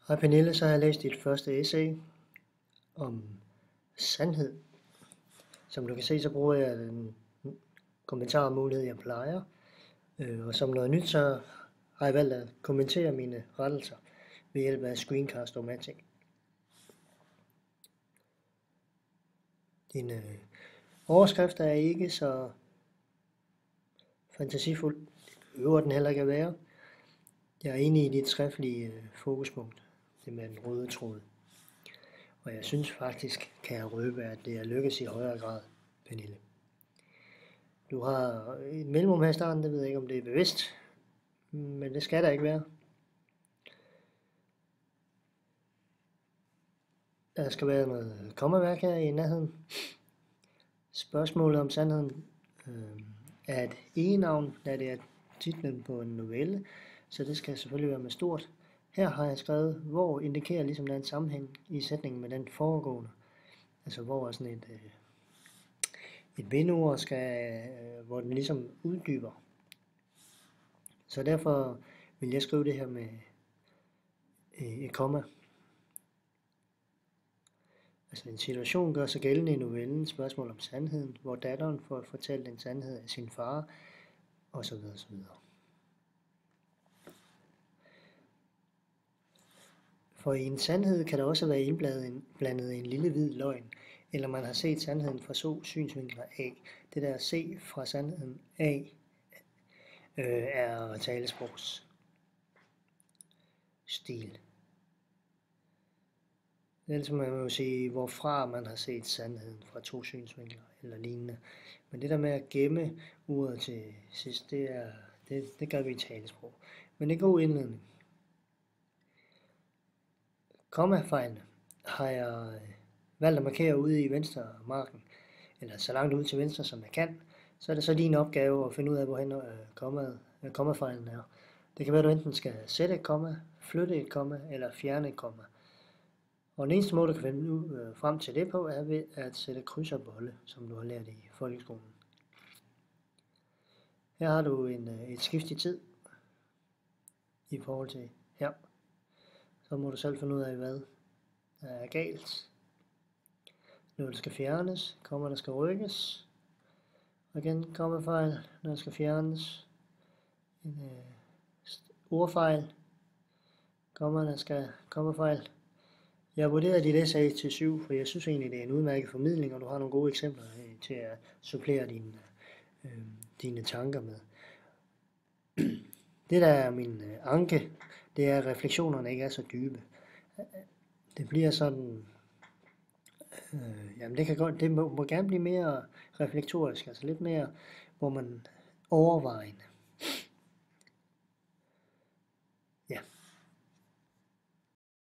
Hej Pernille, så har jeg læst dit første essay om sandhed. Som du kan se, så bruger jeg den kommentarmulighed, jeg plejer. Og som noget nyt, så har jeg valgt at kommentere mine rettelser ved hjælp af Screencast-O-Matic. Din overskrift er ikke så fantasifuld. Det behøver den heller ikke at være. Jeg er enig i dit skriftlige fokuspunkt, det med den røde tråd. Og jeg synes faktisk, kan jeg røbe, at det er lykkes i højere grad, Pernille. Du har et mellemrum her i starten, det ved jeg ikke, om det er bevidst, men det skal der ikke være. Der skal være noget kommaværk her i nærheden. Spørgsmålet om sandheden er et egenavn, da det er titlen på en novelle, så det skal selvfølgelig være med stort. Her har jeg skrevet, hvor indikerer ligesom der er en sammenhæng i sætningen med den foregående. Altså hvor er sådan et bindord skal, hvor den ligesom uddyber. Så derfor vil jeg skrive det her med et komma. Altså en situation gør sig gældende i novellen, spørgsmål om sandheden, hvor datteren får fortalt en sandhed af sin far, osv. osv. For i en sandhed kan der også være indblandet en lille hvid løgn, eller man har set sandheden fra synsvinkler af. Det der se fra sandheden af er talesprogs stil. Ellers må man jo sige, hvorfra man har set sandheden fra to synsvinkler eller lignende. Men det der med at gemme ordet til sidst, det gør vi i talesprog. Men det er god indledning. Kommafejlene har jeg valgt at markere ude i venstre marken, eller så langt ud til venstre som jeg kan. Så er det så din opgave at finde ud af, hvorhen kommafejlen er. Det kan være, at du enten skal sætte et komma, flytte et komma eller fjerne et komma. Og den eneste måde, du kan finde frem til det på, er ved at sætte kryds og bolle, som du har lært i folkeskolen. Her har du et skift i tid i forhold til her. Så må du selv finde ud af, hvad der er galt. Når det skal fjernes, kommer der skal rykkes. Og igen kommafejl, når det skal fjernes. En ordfejl. Der skal kommafejl. Jeg vurderer dit essay til 7, for jeg synes egentlig, det er en udmærket formidling, og du har nogle gode eksempler til at supplere dine tanker med. Det der er min anke, det er, at refleksionerne ikke er så dybe. Det bliver sådan, det må gerne blive mere reflektorisk, altså lidt mere, hvor man overvejende